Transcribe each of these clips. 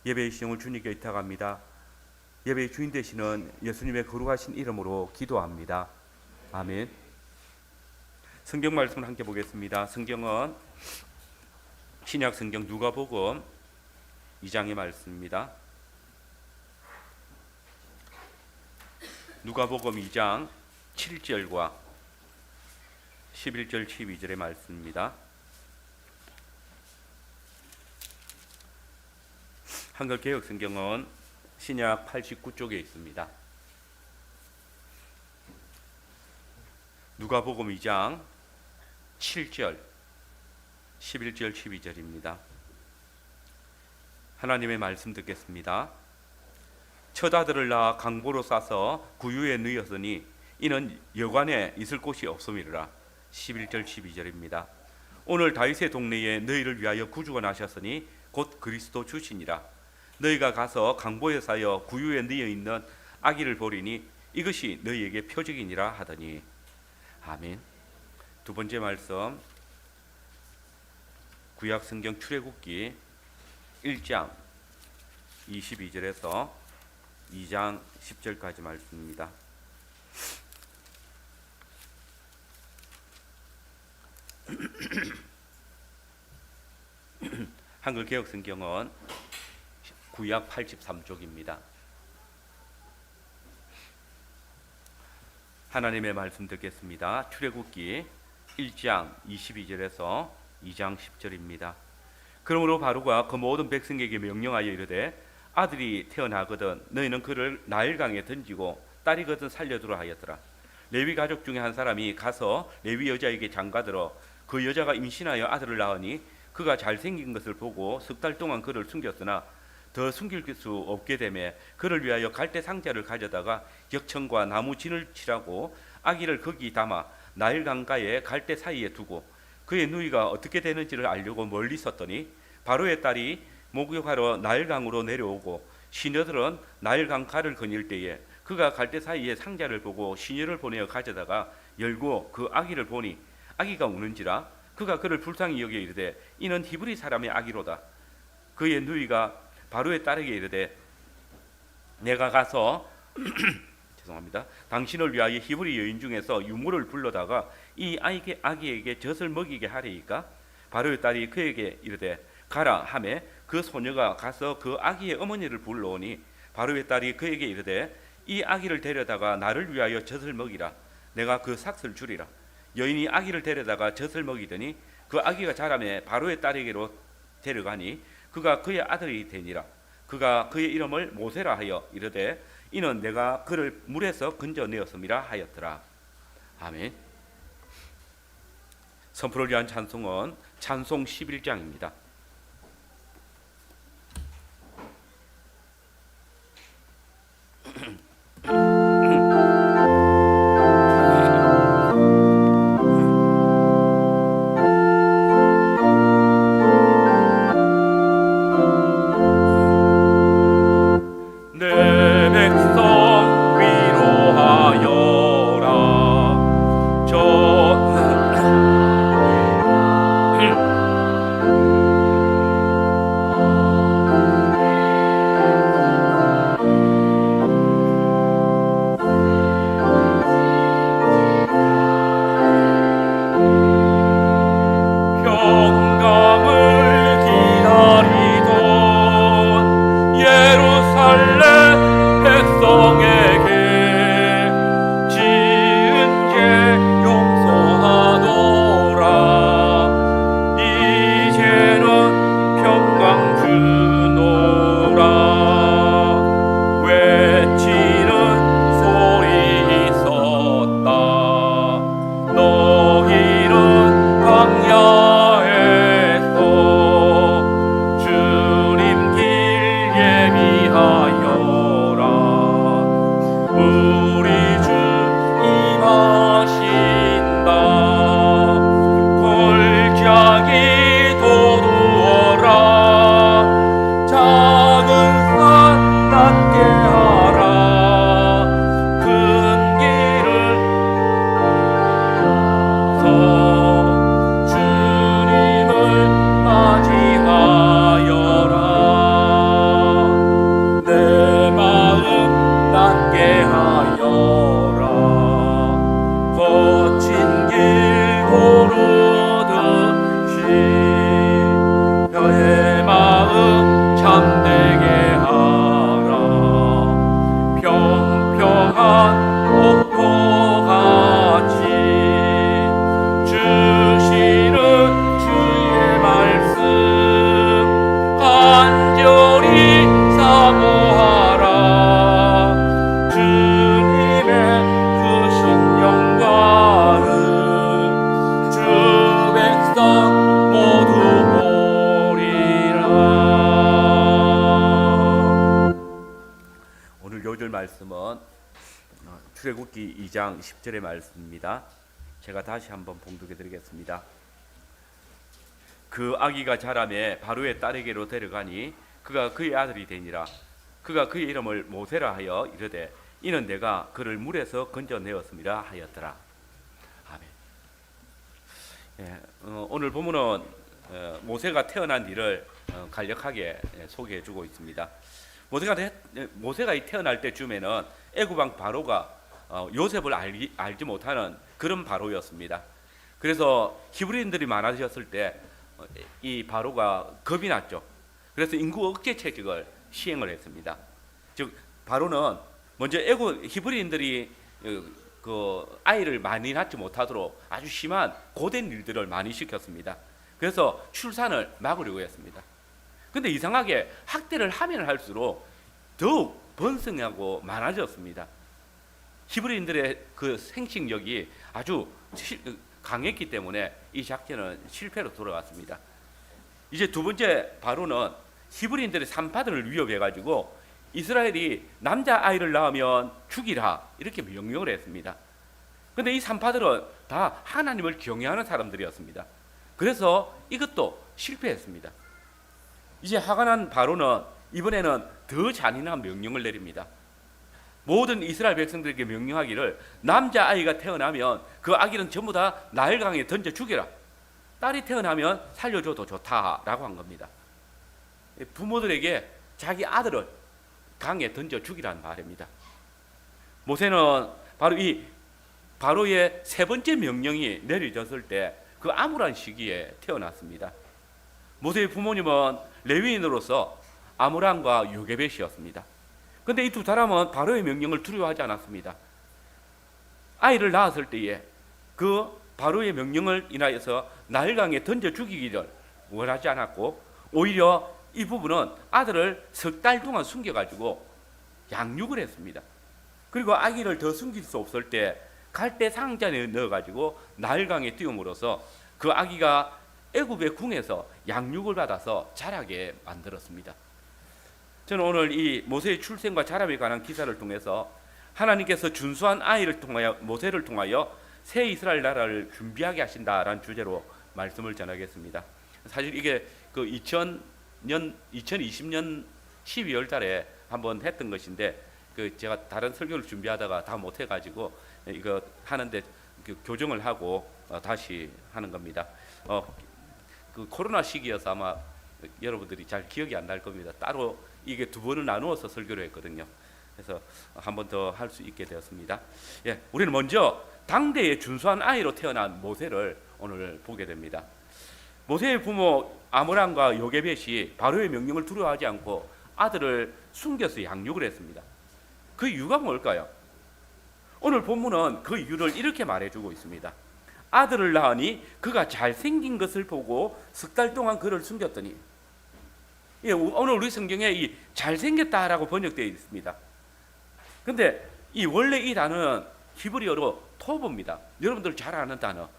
예배의 시정을 주님께 의탁합니다. 예배의 주인 되시는 예수님의 거룩하신 이름으로 기도합니다. 아멘. 성경 말씀을 함께 보겠습니다. 성경은 신약 성경 누가복음 2장의 말씀입니다. 누가복음 2장 7절과 11절 12절의 말씀입니다. 한글 개역 성경은 신약 89쪽에 있습니다. 누가복음 2장 7절 11절 12절입니다. 하나님의 말씀 듣겠습니다. 첫 아들을 낳아 강보로 싸서 구유에 누였으니 이는 여관에 있을 곳이 없음이라. 11절 12절입니다. 오늘 다윗의 동네에 너희를 위하여 구주가 나셨으니 곧 그리스도 주시니라. 너희가 가서 강보에 쌓여 구유에 누여 있는 아기를 보리니 이것이 너희에게 표적이니라 하더니. 아멘. 두 번째 말씀, 구약 성경 출애굽기 1장 22절에서 2장 10절까지 말씀입니다. 한글 개역 성경은 구약 83쪽입니다. 하나님의 말씀 듣겠습니다. 출애굽기 1장 22절에서 2장 10절입니다. 그러므로 바로가 그 모든 백성에게 명령하여 이르되 아들이 태어나거든 너희는 그를 나일강에 던지고 딸이거든 살려두라 하였더라. 레위 가족 중에 한 사람이 가서 레위 여자에게 장가들어 그 여자가 임신하여 아들을 낳으니 그가 잘생긴 것을 보고 석 달 동안 그를 숨겼으나 더 숨길 수 없게 되매 그를 위하여 갈대 상자를 가져다가 격천과 나무 진을 칠하고 아기를 거기 담아 나일강가에 갈대 사이에 두고 그의 누이가 어떻게 되는지를 알려고 멀리 섰더니 바로의 딸이 목욕하러 나일강으로 내려오고 시녀들은 나일강가를 거닐 때에 그가 갈대 사이에 상자를 보고 시녀를 보내어 가져다가 열고 그 아기를 보니 아기가 우는지라. 그가 그를 불쌍히 여겨 이르되 이는 히브리 사람의 아기로다. 그의 누이가 바로의 딸에게 이르되 내가 가서 죄송합니다. 당신을 위하여 히브리 여인 중에서 유모를 불러다가 이 아기에게 젖을 먹이게 하리이까. 바로의 딸이 그에게 이르되 가라 하매 그 소녀가 가서 그 아기의 어머니를 불러오니 바로의 딸이 그에게 이르되 이 아기를 데려다가 나를 위하여 젖을 먹이라. 내가 그 삭을 주리라. 여인이 아기를 데려다가 젖을 먹이더니 그 아기가 자라매 바로의 딸에게로 데려가니 그가 그의 아들이 되니라. 그가 그의 이름을 모세라 하여 이르되 이는 내가 그를 물에서 건져내었음이라 하였더라. 아멘. 선포를 위한 찬송은 찬송 11장입니다. 말씀은 출애굽기 2장 10절의 말씀입니다. 제가 다시 한번 봉독해 드리겠습니다. 그 아기가 자라매 바로의 딸에게로 데려가니 그가 그의 아들이 되니라. 그가 그의 이름을 모세라 하여 이르되 이는 내가 그를 물에서 건져내었음이라 하였더라. 아멘. 예, 오늘 본문은 모세가 태어난 일을 간략하게 소개해주고 있습니다. 모세가 태어날 때쯤에는 애굽 왕 바로가 요셉을 알지 못하는 그런 바로였습니다. 그래서 히브리인들이 많아졌을 때 이 바로가 겁이 났죠. 그래서 인구 억제 채직을 시행을 했습니다. 즉 바로는 먼저 애굽 히브리인들이 그 아이를 많이 낳지 못하도록 아주 심한 고된 일들을 많이 시켰습니다. 그래서 출산을 막으려고 했습니다. 근데 이상하게 학대를 하면 할수록 더욱 번성하고 많아졌습니다. 히브리인들의 그 생식력이 아주 강했기 때문에 이 작전은 실패로 돌아갔습니다. 이제 두 번째 바로는 히브리인들의 산파들을 위협해가지고 이스라엘이 남자 아이를 낳으면 죽이라 이렇게 명령을 했습니다. 그런데 이 산파들은 다 하나님을 경외하는 사람들이었습니다. 그래서 이것도 실패했습니다. 이제 화가 난 바로는 이번에는 더 잔인한 명령을 내립니다. 모든 이스라엘 백성들에게 명령하기를 남자아이가 태어나면 그 아기는 전부 다 나일강에 던져 죽여라. 딸이 태어나면 살려줘도 좋다라고 한 겁니다. 부모들에게 자기 아들을 강에 던져 죽이라는 말입니다. 모세는 바로 이 바로의 세 번째 명령이 내려졌을 때 그 암울한 시기에 태어났습니다. 모세의 부모님은 레위인으로서 아므람과 요게벳이었습니다. 그런데 이 두 사람은 바로의 명령을 두려워하지 않았습니다. 아이를 낳았을 때에 그 바로의 명령을 인하여서 나일강에 던져 죽이기를 원하지 않았고 오히려 이 부부는 아들을 석 달 동안 숨겨가지고 양육을 했습니다. 그리고 아기를 더 숨길 수 없을 때 갈대 상자에 넣어가지고 나일강에 띄움으로써 그 아기가 애굽의 궁에서 양육을 받아서 자라게 만들었습니다. 저는 오늘 이 모세의 출생과 자람에 관한 기사를 통해서 하나님께서 준수한 아이를 통하여 모세를 통하여 새 이스라엘 나라를 준비하게 하신다라는 주제로 말씀을 전하겠습니다. 사실 이게 그 2020년 12월 달에 한번 했던 것인데 그 제가 다른 설교를 준비하다가 다 못 해가지고 이거 하는데 교정을 하고 다시 하는 겁니다. 그 코로나 시기여서 아마 여러분들이 잘 기억이 안 날 겁니다. 따로 이게 두 번을 나누어서 설교를 했거든요. 그래서 한 번 더 할 수 있게 되었습니다. 예, 우리는 먼저 당대의 준수한 아이로 태어난 모세를 오늘 보게 됩니다. 모세의 부모 아므람과 요게벳이 바로의 명령을 두려워하지 않고 아들을 숨겨서 양육을 했습니다. 그 이유가 뭘까요? 오늘 본문은 그 이유를 이렇게 말해주고 있습니다. 아들을 낳으니 그가 잘생긴 것을 보고 석 달 동안 그를 숨겼더니, 예, 오늘 우리 성경에 이 잘생겼다라고 번역되어 있습니다. 근데 이 원래 이 단어는 히브리어로 토브입니다. 여러분들 잘 아는 단어.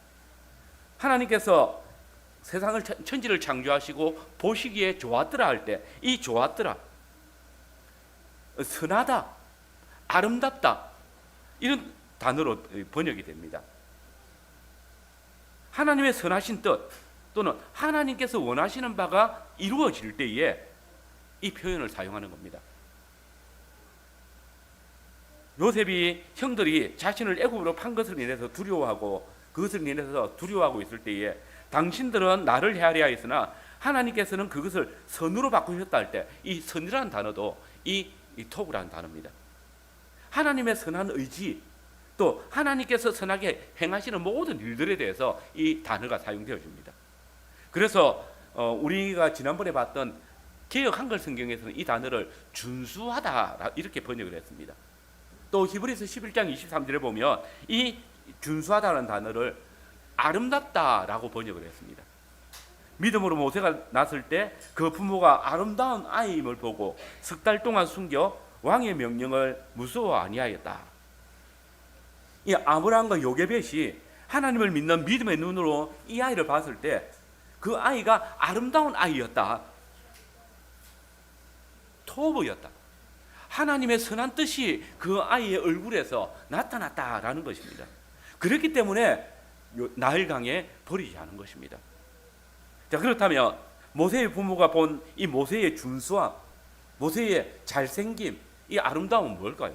하나님께서 세상을 천지를 창조하시고 보시기에 좋았더라 할 때 이 좋았더라, 선하다, 아름답다 이런 단어로 번역이 됩니다. 하나님의 선하신 뜻 또는 하나님께서 원하시는 바가 이루어질 때에 이 표현을 사용하는 겁니다. 요셉이 형들이 자신을 애굽으로 판 것을 인해서 두려워하고 그것을 인해서 두려워하고 있을 때에 당신들은 나를 헤아려 했으나 하나님께서는 그것을 선으로 바꾸셨다 할 때 이 선이라는 단어도 이 토브라는 단어입니다. 하나님의 선한 의지 또 하나님께서 선하게 행하시는 모든 일들에 대해서 이 단어가 사용되어집니다. 그래서 우리가 지난번에 봤던 개역 한글 성경에서는 이 단어를 준수하다 이렇게 번역을 했습니다. 또 히브리서 11장 23절에 보면 이 준수하다는 단어를 아름답다라고 번역을 했습니다. 믿음으로 모세가 낳았을 때 그 부모가 아름다운 아이임을 보고 석 달 동안 숨겨 왕의 명령을 무서워 아니하였다. 이 아므람과 요게벳이 하나님을 믿는 믿음의 눈으로 이 아이를 봤을 때 그 아이가 아름다운 아이였다, 토브였다, 하나님의 선한 뜻이 그 아이의 얼굴에서 나타났다라는 것입니다. 그렇기 때문에 나일강에 버리지 않은 것입니다. 자, 그렇다면 모세의 부모가 본 이 모세의 준수함, 모세의 잘생김, 이 아름다움은 뭘까요?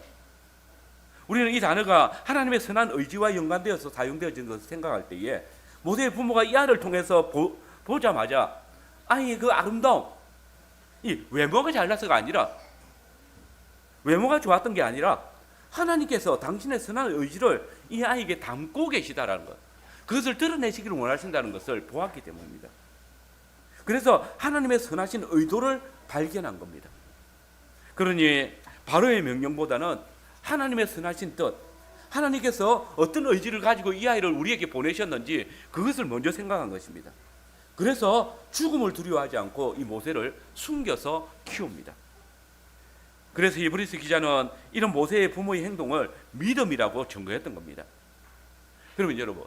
우리는 이 단어가 하나님의 선한 의지와 연관되어서 사용되어진 것을 생각할 때에 모세의 부모가 이 아이를 통해서 보자마자 아이의 그 아름다움, 이 외모가 잘나서가 아니라, 외모가 좋았던 게 아니라 하나님께서 당신의 선한 의지를 이 아이에게 담고 계시다라는 것, 그것을 드러내시기를 원하신다는 것을 보았기 때문입니다. 그래서 하나님의 선하신 의도를 발견한 겁니다. 그러니 바로의 명령보다는 하나님의 선하신 뜻, 하나님께서 어떤 의지를 가지고 이 아이를 우리에게 보내셨는지 그것을 먼저 생각한 것입니다. 그래서 죽음을 두려워하지 않고 이 모세를 숨겨서 키웁니다. 그래서 히브리서 기자는 이런 모세의 부모의 행동을 믿음이라고 증거했던 겁니다. 그러면 여러분,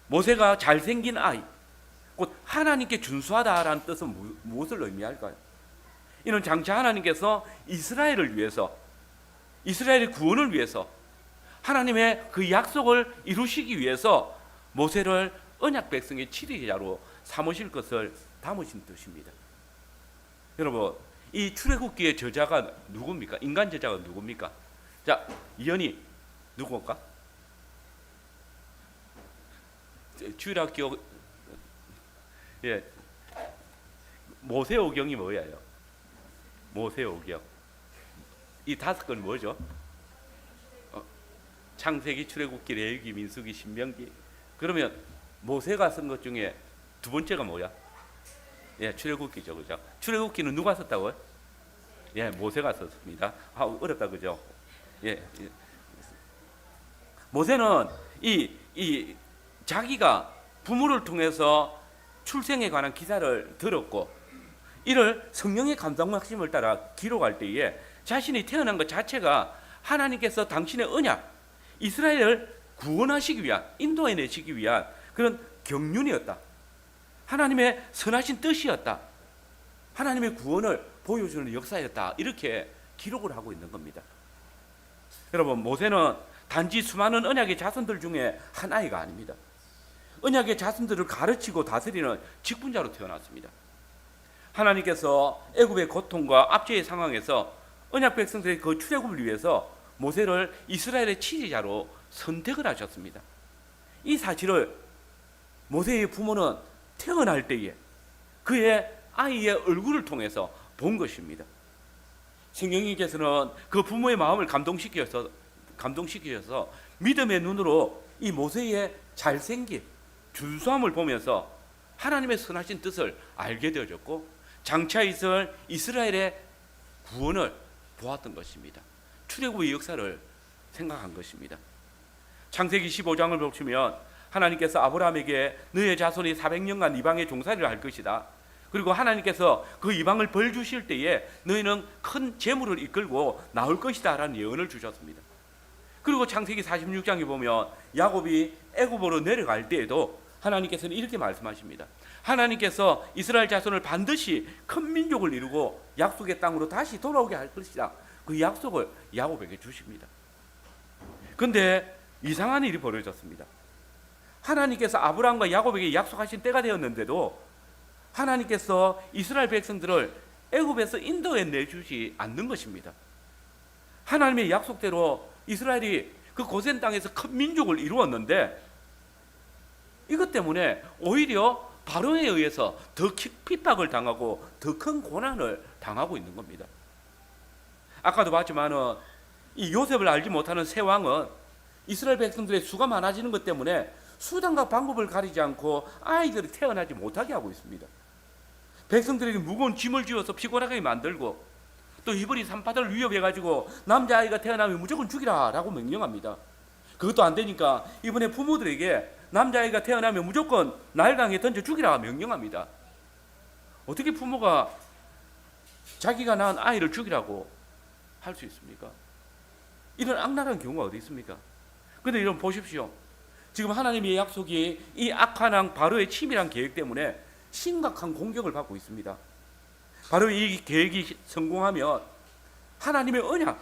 모세가 잘생긴 아이, 곧 하나님께 준수하다라는 뜻은 무엇을 의미할까요? 이는 장차 하나님께서 이스라엘을 위해서, 이스라엘의 구원을 위해서 하나님의 그 약속을 이루시기 위해서 모세를 언약 백성의 치리자로 삼으실 것을 담으신 뜻입니다. 여러분, 이 출애굽기의 저자가 누굽니까? 인간 저자가 누굽니까? 자, 이현이 누구일까? 주일학교, 예, 모세오경이 뭐예요? 모세오경. 이 5건 뭐죠? 창세기, 출애굽기, 레위기, 민수기, 신명기. 그러면 모세가 쓴 것 중에 두 번째가 뭐야? 예, 출애굽기죠, 그죠? 출애굽기는 누가 썼다고요? 예, 모세가 썼습니다. 아, 어렵다, 그죠? 예, 모세는 이 자기가 부모를 통해서 출생에 관한 기사를 들었고, 이를 성령의 감동막심을 따라 기록할 때에 자신이 태어난 것 자체가 하나님께서 당신의 언약, 이스라엘을 구원하시기 위한, 인도해내시기 위한 그런 경륜이었다. 하나님의 선하신 뜻이었다. 하나님의 구원을 보여주는 역사였다. 이렇게 기록을 하고 있는 겁니다. 여러분, 모세는 단지 수많은 언약의 자손들 중에 하나이가 아닙니다. 언약의 자손들을 가르치고 다스리는 직분자로 태어났습니다. 하나님께서 애굽의 고통과 압제의 상황에서 언약 백성들의 그 출애굽을 위해서 모세를 이스라엘의 치리자로 선택을 하셨습니다. 이 사실을 모세의 부모는 태어날 때에 그의 아이의 얼굴을 통해서 본 것입니다. 성령님께서는 그 부모의 마음을 감동시키셔서 믿음의 눈으로 이 모세의 잘생김, 준수함을 보면서 하나님의 선하신 뜻을 알게 되어졌고, 장차 있을 이스라엘의 구원을 보았던 것입니다. 출애굽의 역사를 생각한 것입니다. 창세기 15장을 보시면 하나님께서 아브라함에게 너의 자손이 400년간 이방의 종살이를 할 것이다. 그리고 하나님께서 그 이방을 벌 주실 때에 너희는 큰 재물을 이끌고 나올 것이다 라는 예언을 주셨습니다. 그리고 창세기 46장에 보면 야곱이 애굽으로 내려갈 때에도 하나님께서는 이렇게 말씀하십니다. 하나님께서 이스라엘 자손을 반드시 큰 민족을 이루고 약속의 땅으로 다시 돌아오게 할 것이다. 그 약속을 야곱에게 주십니다. 그런데 이상한 일이 벌어졌습니다. 하나님께서 아브라함과 야곱에게 약속하신 때가 되었는데도 하나님께서 이스라엘 백성들을 애굽에서 인도해 내주지 않는 것입니다. 하나님의 약속대로 이스라엘이 그 고센 땅에서 큰 민족을 이루었는데 이것 때문에 오히려 바로에 의해서 더 핍박을 당하고 더 큰 고난을 당하고 있는 겁니다. 아까도 봤지만은 이 요셉을 알지 못하는 새 왕은 이스라엘 백성들의 수가 많아지는 것 때문에 수단과 방법을 가리지 않고 아이들이 태어나지 못하게 하고 있습니다. 백성들에게 무거운 짐을 쥐어서 피곤하게 만들고, 또 히브리 산파들을 위협해가지고 남자아이가 태어나면 무조건 죽이라 라고 명령합니다. 그것도 안 되니까 이번에 부모들에게 남자아이가 태어나면 무조건 나일강에 던져 죽이라 명령합니다. 어떻게 부모가 자기가 낳은 아이를 죽이라고 할 수 있습니까? 이런 악랄한 경우가 어디 있습니까? 그런데 여러분 보십시오. 지금 하나님의 약속이 이 악한 왕 바로의 치밀한 계획 때문에 심각한 공격을 받고 있습니다. 바로 이 계획이 성공하면 하나님의 언약,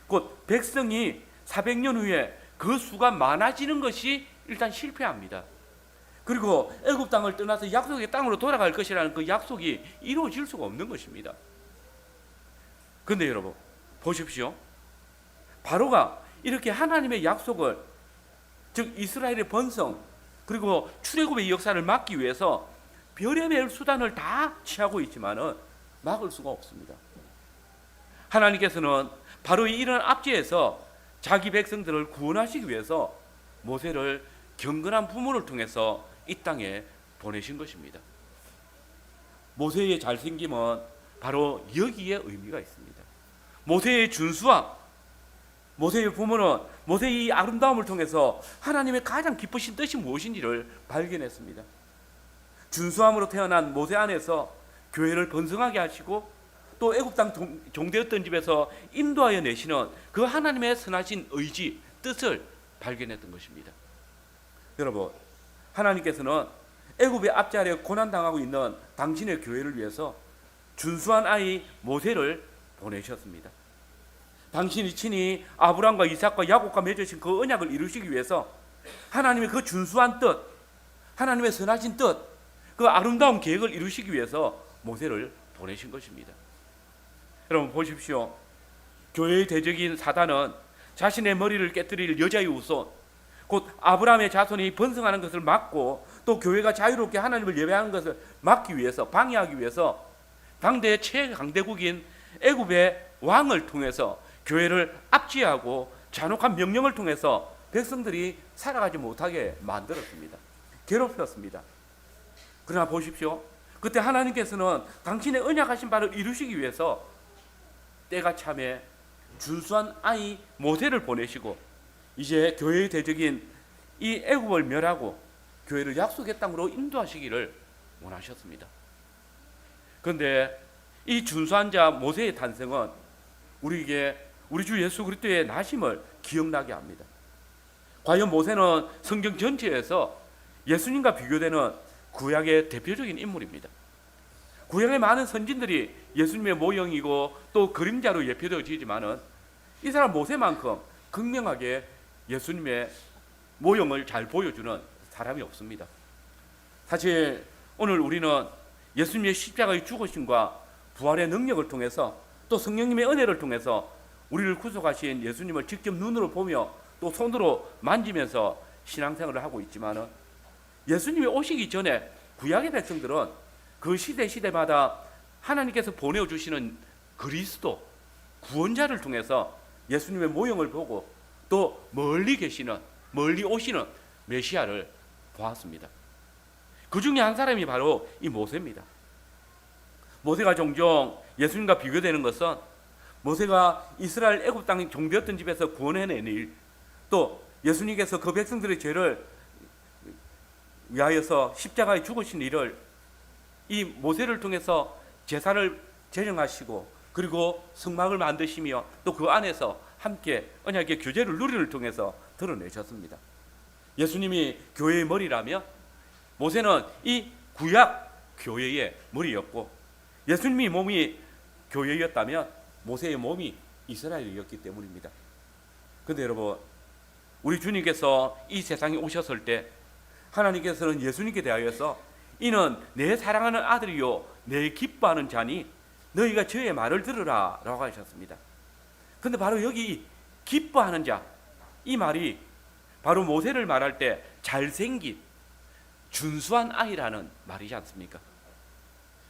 곧 백성이 400년 후에 그 수가 많아지는 것이 일단 실패합니다. 그리고 애굽 땅을 떠나서 약속의 땅으로 돌아갈 것이라는 그 약속이 이루어질 수가 없는 것입니다. 그런데 여러분 보십시오. 바로가 이렇게 하나님의 약속을, 즉 이스라엘의 번성 그리고 출애굽의 역사를 막기 위해서 별의별 수단을 다 취하고 있지만은 막을 수가 없습니다. 하나님께서는 바로의 이런 압제에서 자기 백성들을 구원하시기 위해서 모세를 경건한 부모를 통해서 이 땅에 보내신 것입니다. 모세의 잘생김은 바로 여기에 의미가 있습니다. 모세의 준수함, 모세의 부모는 모세의 이 아름다움을 통해서 하나님의 가장 기쁘신 뜻이 무엇인지를 발견했습니다. 준수함으로 태어난 모세 안에서 교회를 번성하게 하시고 또 애굽 땅 종되었던 집에서 인도하여 내시는 그 하나님의 선하신 의지, 뜻을 발견했던 것입니다. 여러분, 하나님께서는 애굽의 압제 아래 고난당하고 있는 당신의 교회를 위해서 준수한 아이 모세를 보내셨습니다. 당신이 친히 아브라함과 이삭과 야곱과 맺으신 그 언약을 이루시기 위해서 하나님의 그 준수한 뜻, 하나님의 선하신 뜻, 그 아름다운 계획을 이루시기 위해서 모세를 보내신 것입니다. 여러분 보십시오. 교회의 대적인 사단은 자신의 머리를 깨뜨릴 여자의 후손, 곧 아브라함의 자손이 번성하는 것을 막고 또 교회가 자유롭게 하나님을 예배하는 것을 막기 위해서, 방해하기 위해서 당대의 최강대국인 애굽의 왕을 통해서 교회를 압제하고 잔혹한 명령을 통해서 백성들이 살아가지 못하게 만들었습니다. 괴롭혔습니다. 그러나 보십시오. 그때 하나님께서는 당신의 언약하신 바를 이루시기 위해서 때가 참에 준수한 아이 모세를 보내시고 이제 교회의 대적인 이 애굽을 멸하고 교회를 약속의 땅으로 인도하시기를 원하셨습니다. 그런데 이 준수한 자 모세의 탄생은 우리에게 우리 주 예수 그리스도의 나심을 기억나게 합니다. 과연 모세는 성경 전체에서 예수님과 비교되는 구약의 대표적인 인물입니다. 구약의 많은 선진들이 예수님의 모형이고 또 그림자로 예표되어지지만은 이 사람 모세만큼 극명하게 예수님의 모형을 잘 보여주는 사람이 없습니다. 사실 오늘 우리는 예수님의 십자가의 죽으심과 부활의 능력을 통해서 또 성령님의 은혜를 통해서 우리를 구속하신 예수님을 직접 눈으로 보며 또 손으로 만지면서 신앙생활을 하고 있지만은 예수님이 오시기 전에 구약의 백성들은 그 시대마다 하나님께서 보내주시는 그리스도 구원자를 통해서 예수님의 모형을 보고 또 멀리 오시는 메시아를 보았습니다. 그 중에 한 사람이 바로 이 모세입니다. 모세가 종종 예수님과 비교되는 것은 모세가 이스라엘 애굽 땅 종되었던 집에서 구원해낸 일, 또 예수님께서 그 백성들의 죄를 위하여서 십자가에 죽으신 일을 이 모세를 통해서 제사를 제정하시고 그리고 성막을 만드시며 또 그 안에서 함께 언약의 교제를 누리를 통해서 드러내셨습니다. 예수님이 교회의 머리라며 모세는 이 구약 교회의 머리였고 예수님이 몸이 교회였다면 모세의 몸이 이스라엘이었기 때문입니다. 그런데 여러분, 우리 주님께서 이 세상에 오셨을 때 하나님께서는 예수님께 대하여서 이는 내 사랑하는 아들이요 내 기뻐하는 자니 너희가 저의 말을 들으라 라고 하셨습니다. 그런데 바로 여기 기뻐하는 자, 이 말이 바로 모세를 말할 때 잘생긴 준수한 아이라는 말이지 않습니까?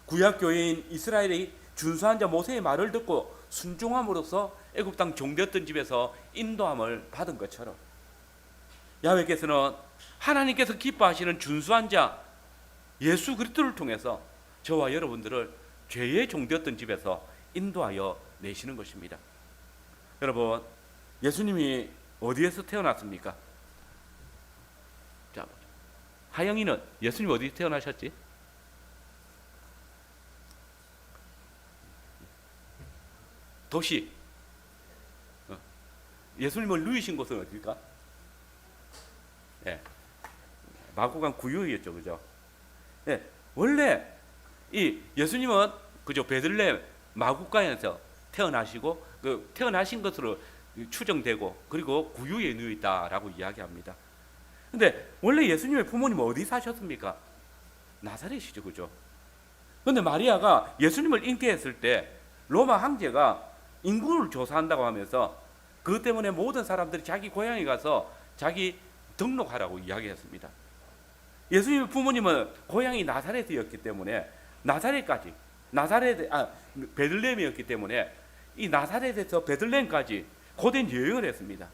구약교회인 이스라엘이 준수한 자 모세의 말을 듣고 순종함으로써 애굽 땅 종되었던 집에서 인도함을 받은 것처럼 야훼께서는 하나님께서 기뻐하시는 준수한 자 예수 그리스도를 통해서 저와 여러분들을 죄의 종되었던 집에서 인도하여 내시는 것입니다. 여러분, 예수님이 어디에서 태어났습니까? 자, 하영이는 예수님 어디서 태어나셨지? 도시. 예수님을 누이신 곳은 어딜까? 예, 마구간 구유였죠, 그죠? 예, 원래 이 예수님은 그죠 베들레헴 마구간에서 태어나시고 태어나신 것으로 추정되고 그리고 구유에 누워 있다라고 이야기합니다. 근데 원래 예수님의 부모님은 어디 사셨습니까? 나사렛이죠, 그죠? 근데 마리아가 예수님을 잉태했을 때 로마 황제가 인구를 조사한다고 하면서 그것 때문에 모든 사람들이 자기 고향에 가서 자기 등록하라고 이야기했습니다. 예수님의 부모님은 고향이 나사렛이었기 때문에 베들레헴이었기 때문에 이 나사렛에서 베들레헴까지 고된 여행을 했습니다.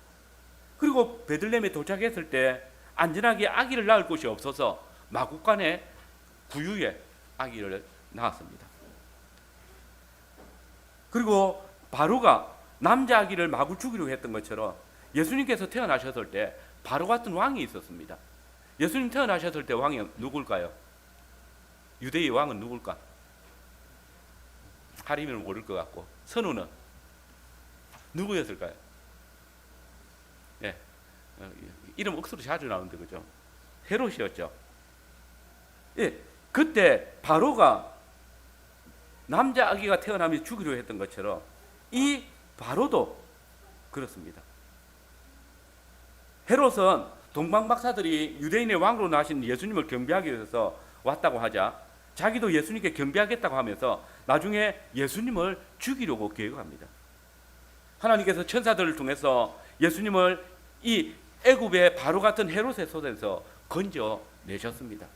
그리고 베들레헴에 도착했을 때 안전하게 아기를 낳을 곳이 없어서 마구간에 구유에 아기를 낳았습니다. 그리고 바로가 남자 아기를 마구 죽이려고 했던 것처럼 예수님께서 태어나셨을 때 바로 같은 왕이 있었습니다. 예수님 태어나셨을 때 왕이 누굴까요? 유대의 왕은 누굴까? 하림이는 모를 것 같고 선우는 누구였을까요? 네. 이름 억수로 자주 나오는데 그죠? 헤롯이었죠. 예, 그때 바로가 남자 아기가 태어나면 죽이려 했던 것처럼 이 바로도 그렇습니다. 헤롯은 동방 박사들이 유대인의 왕으로 나신 예수님을 경배하기 위해서 왔다고 하자 자기도 예수님께 경배하겠다고 하면서 나중에 예수님을 죽이려고 계획합니다. 하나님께서 천사들을 통해서 예수님을 이 애굽의 바로 같은 헤롯의 손에서 건져내셨습니다.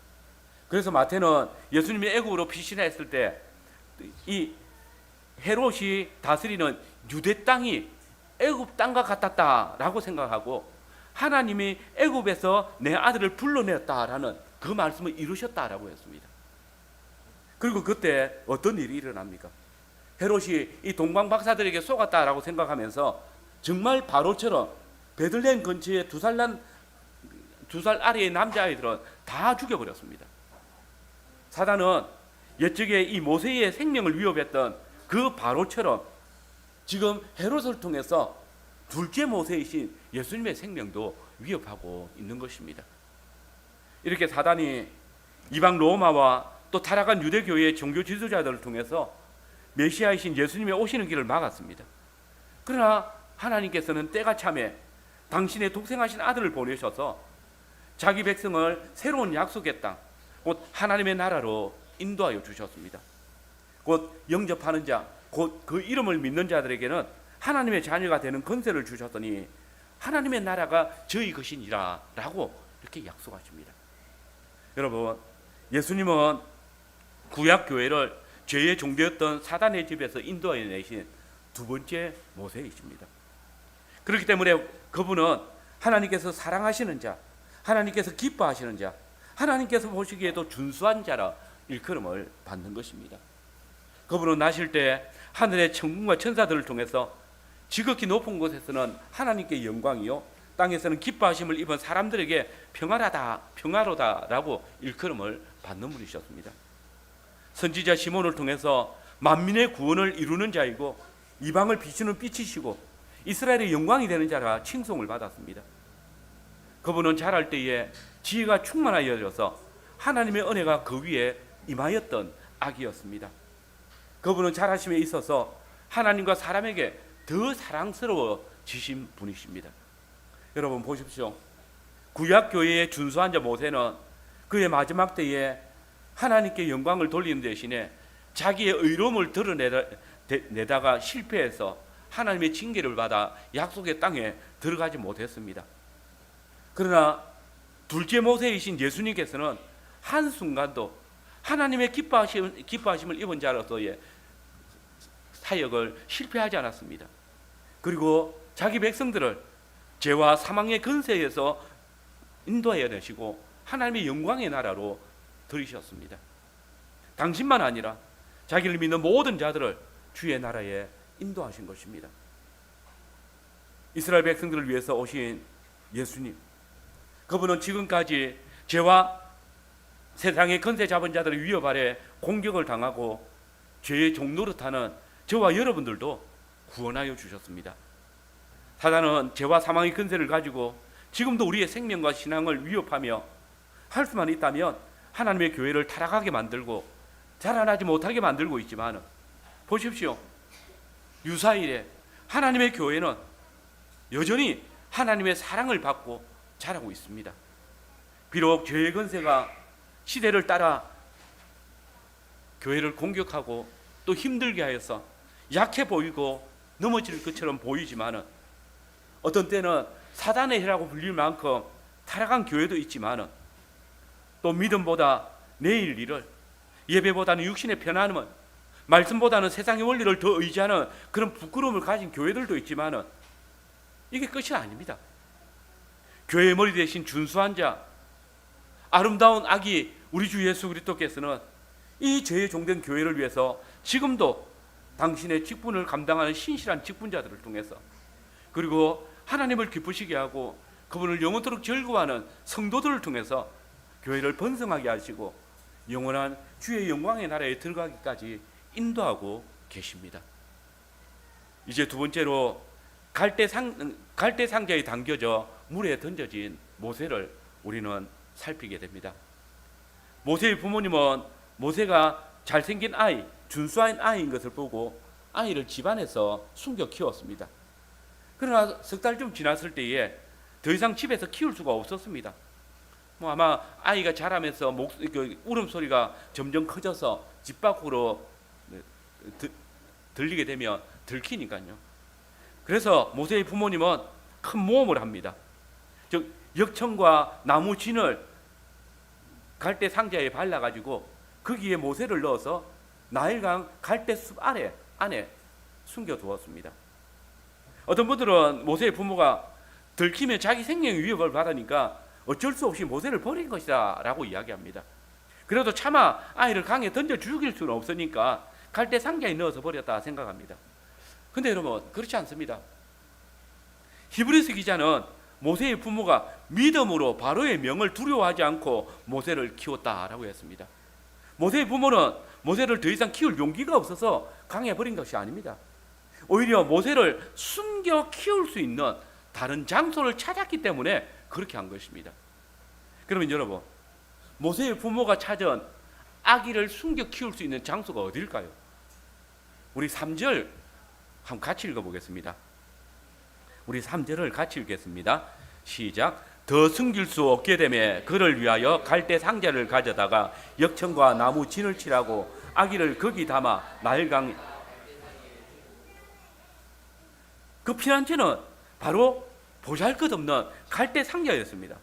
그래서 마태는 예수님이 애굽으로 피신했을 때 이 헤롯이 다스리는 유대 땅이 애굽 땅과 같았다라고 생각하고 하나님이 애굽에서 내 아들을 불러냈다라는 그 말씀을 이루셨다라고 했습니다. 그리고 그때 어떤 일이 일어납니까? 헤롯이 이 동방 박사들에게 속았다라고 생각하면서 정말 바로처럼 베들레헴 근처에 두 살 아래의 남자아이들은 다 죽여버렸습니다. 사단은 옛적에 이 모세의 생명을 위협했던 그 바로처럼 지금 헤롯을 통해서 둘째 모세이신 예수님의 생명도 위협하고 있는 것입니다. 이렇게 사단이 이방 로마와 또 타락한 유대교회의 종교 지도자들을 통해서 메시아이신 예수님의 오시는 길을 막았습니다. 그러나 하나님께서는 때가 참에 당신의 독생하신 아들을 보내셔서 자기 백성을 새로운 약속의 땅, 곧 하나님의 나라로 인도하여 주셨습니다. 곧 영접하는 자, 곧 그 이름을 믿는 자들에게는 하나님의 자녀가 되는 권세를 주셨더니 하나님의 나라가 저희 것이니라 라고 이렇게 약속하십니다. 여러분, 예수님은 구약교회를 죄의 종되었던 사단의 집에서 인도하여 내신 두 번째 모세이십니다. 그렇기 때문에 그분은 하나님께서 사랑하시는 자, 하나님께서 기뻐하시는 자, 하나님께서 보시기에도 준수한 자라 일컬음을 받는 것입니다. 그분은 나실 때 하늘의 천군과 천사들을 통해서 지극히 높은 곳에서는 하나님께 영광이요 땅에서는 기뻐하심을 입은 사람들에게 평화로다라고 일컬음을 받는 분이셨습니다. 선지자 시몬을 통해서 만민의 구원을 이루는 자이고 이방을 비추는 빛이시고 이스라엘의 영광이 되는 자라 칭송을 받았습니다. 그분은 자랄 때에 지혜가 충만하여져서 하나님의 은혜가 그 위에 임하였던 아기였습니다. 그분은 자라심에 있어서 하나님과 사람에게 더 사랑스러워지신 분이십니다. 여러분 보십시오. 구약교회의 준수한 자 모세는 그의 마지막 때에 하나님께 영광을 돌리는 대신에 자기의 의로움을 드러내다가 실패해서 하나님의 징계를 받아 약속의 땅에 들어가지 못했습니다. 그러나 둘째 모세이신 예수님께서는 한순간도 하나님의 기뻐하심을 입은 자로서의 사역을 실패하지 않았습니다. 그리고 자기 백성들을 죄와 사망의 근세에서 인도하여 내시고 하나님의 영광의 나라로 들이셨습니다. 당신만 아니라 자기를 믿는 모든 자들을 주의 나라에 인도하신 것입니다. 이스라엘 백성들을 위해서 오신 예수님, 그분은 지금까지 죄와 세상의 권세 잡은 자들의 위협 아래 공격을 당하고 죄의 종노릇하는 저와 여러분들도 구원하여 주셨습니다. 사단은 죄와 사망의 권세를 가지고 지금도 우리의 생명과 신앙을 위협하며 할 수만 있다면 하나님의 교회를 타락하게 만들고 자라나지 못하게 만들고 있지만 보십시오. 유사일에 하나님의 교회는 여전히 하나님의 사랑을 받고 자라고 있습니다. 비록 죄의 권세가 시대를 따라 교회를 공격하고 또 힘들게 하여서 약해 보이고 넘어질 것처럼 보이지만은, 어떤 때는 사단의 해라고 불릴 만큼 타락한 교회도 있지만은, 또 믿음보다 내일 일을, 예배보다는 육신의 편안함을, 말씀보다는 세상의 원리를 더 의지하는 그런 부끄러움을 가진 교회들도 있지만은, 이게 끝이 아닙니다. 교회의 머리 대신 준수한 자, 아름다운 아기 우리 주 예수 그리스도께서는 이 죄의 종된 교회를 위해서 지금도 당신의 직분을 감당하는 신실한 직분자들을 통해서, 그리고 하나님을 기쁘시게 하고 그분을 영원토록 즐거워하는 성도들을 통해서 교회를 번성하게 하시고 영원한 주의 영광의 나라에 들어가기까지 인도하고 계십니다. 이제 두 번째로 갈대 상자에 담겨져 물에 던져진 모세를 우리는 살피게 됩니다. 모세의 부모님은 모세가 잘생긴 아이, 준수한 아이인 것을 보고 아이를 집안에서 숨겨 키웠습니다. 그러나 석 달쯤 지났을 때에 더 이상 집에서 키울 수가 없었습니다. 아마 아이가 자라면서 울음소리가 점점 커져서 집 밖으로 들리게 되면 들키니까요. 그래서 모세의 부모님은 큰 모험을 합니다. 즉 역청과 나무 진을 갈대 상자에 발라가지고 거기에 모세를 넣어서 나일강 갈대숲 안에 숨겨두었습니다. 어떤 분들은 모세의 부모가 들키면 자기 생명의 위협을 받으니까 어쩔 수 없이 모세를 버린 것이다 라고 이야기합니다. 그래도 차마 아이를 강에 던져 죽일 수는 없으니까 갈대 상자에 넣어서 버렸다 생각합니다. 근데 여러분, 그렇지 않습니다. 히브리서 기자는 모세의 부모가 믿음으로 바로의 명을 두려워하지 않고 모세를 키웠다라고 했습니다. 모세의 부모는 모세를 더 이상 키울 용기가 없어서 강에 버린 것이 아닙니다. 오히려 모세를 숨겨 키울 수 있는 다른 장소를 찾았기 때문에 그렇게 한 것입니다. 그러면 여러분, 모세의 부모가 찾은 아기를 숨겨 키울 수 있는 장소가 어디일까요? 우리 3절 한번 같이 읽어보겠습니다. 우리 3절을 같이 읽겠습니다. 시작. 더 숨길 수 없게 되매 그를 위하여 갈대 상자를 가져다가 역청과 나무 진을 칠하고 아기를 거기 담아 나일강. 그 피난처는 바로 보잘것없는 갈대 상자였습니다.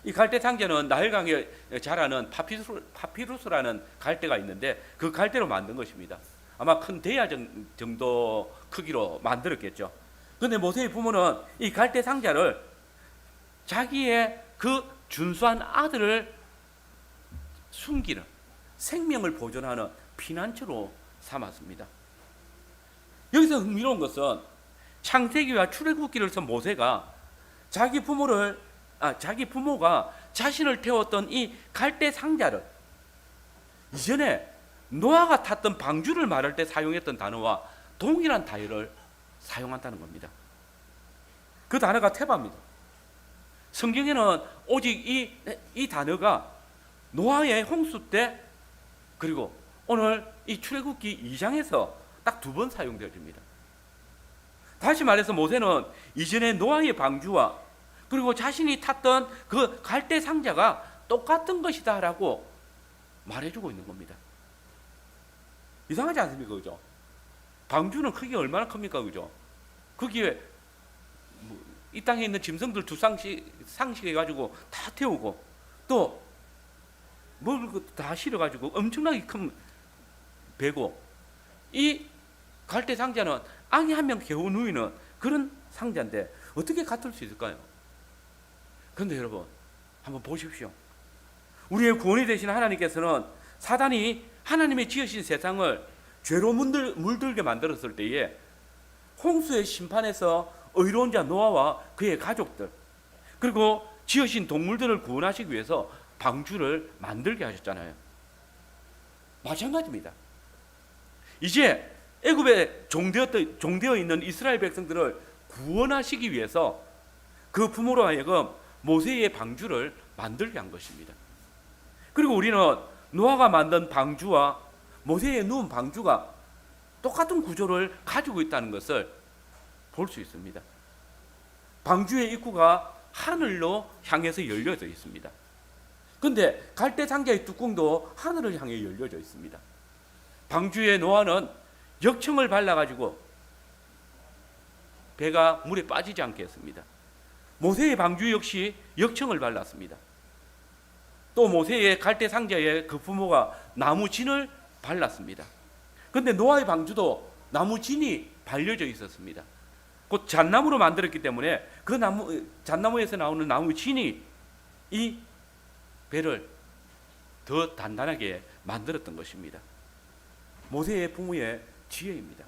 이 갈대 상자는 나일강에 자라는 파피루스라는 갈대가 있는데 그 갈대로 만든 것입니다. 아마 큰 대야 정도 크기로 만들었겠죠. 그런데 모세의 부모는 이 갈대 상자를 자기의 그 준수한 아들을 숨기는, 생명을 보존하는 피난처로 삼았습니다. 여기서 흥미로운 것은 창세기와 출애굽기를 쓴 모세가 자기 부모가 자신을 태웠던 이 갈대 상자를 이전에 노아가 탔던 방주를 말할 때 사용했던 단어와 동일한 단어를 사용한다는 겁니다. 그 단어가 테바입니다. 성경에는 오직 이 단어가 노아의 홍수 때, 그리고 오늘 이 출애굽기 2장에서 딱 2번 사용되어집니다. 다시 말해서 모세는 이전에 노아의 방주와 그리고 자신이 탔던 그 갈대 상자가 똑같은 것이다 라고 말해주고 있는 겁니다. 이상하지 않습니까? 그죠? 방주는 크기가 얼마나 큽니까? 그죠? 거기에 이 땅에 있는 짐승들 두 상식해가지고 다 태우고 또 뭘 다 실어가지고 엄청나게 큰 배고, 이 갈대 상자는 아기 한 명 겨우 누이는 그런 상자인데 어떻게 같을 수 있을까요? 그런데 여러분, 한번 보십시오. 우리의 구원이 되신 하나님께서는 사단이 하나님의 지으신 세상을 죄로 물들게 만들었을 때에 홍수의 심판에서 의로운 자 노아와 그의 가족들, 그리고 지으신 동물들을 구원하시기 위해서 방주를 만들게 하셨잖아요. 마찬가지입니다. 이제 애굽에 종되어 있는 이스라엘 백성들을 구원하시기 위해서 그 부모로 하여금 모세의 방주를 만들게 한 것입니다. 그리고 우리는 노아가 만든 방주와 모세의 누운 방주가 똑같은 구조를 가지고 있다는 것을 볼 수 있습니다. 방주의 입구가 하늘로 향해서 열려져 있습니다. 그런데 갈대 상자의 뚜껑도 하늘을 향해 열려져 있습니다. 방주의 노아는 역청을 발라가지고 배가 물에 빠지지 않게 했습니다. 모세의 방주 역시 역청을 발랐습니다. 또 모세의 갈대 상자에 그 부모가 나무 진을 발랐습니다. 그런데 노아의 방주도 나무 진이 발려져 있었습니다. 곧 잣나무로 만들었기 때문에 그 잣나무에서 나오는 나무 진이 이 배를 더 단단하게 만들었던 것입니다. 모세의 부모의 지혜입니다.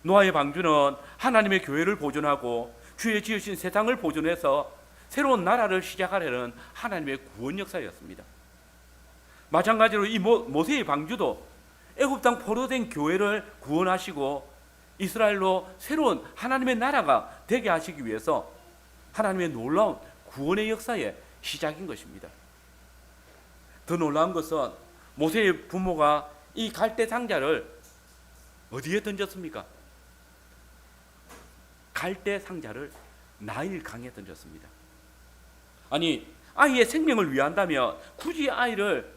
노아의 방주는 하나님의 교회를 보존하고 주의 지으신 세상을 보존해서 새로운 나라를 시작하려는 하나님의 구원 역사였습니다. 마찬가지로 이 모세의 방주도 애굽 땅 포로된 교회를 구원하시고 이스라엘로 새로운 하나님의 나라가 되게 하시기 위해서 하나님의 놀라운 구원의 역사의 시작인 것입니다. 더 놀라운 것은 모세의 부모가 이 갈대 상자를 어디에 던졌습니까? 갈대 상자를 나일강에 던졌습니다. 아니, 아이의 생명을 위한다면 굳이 아이를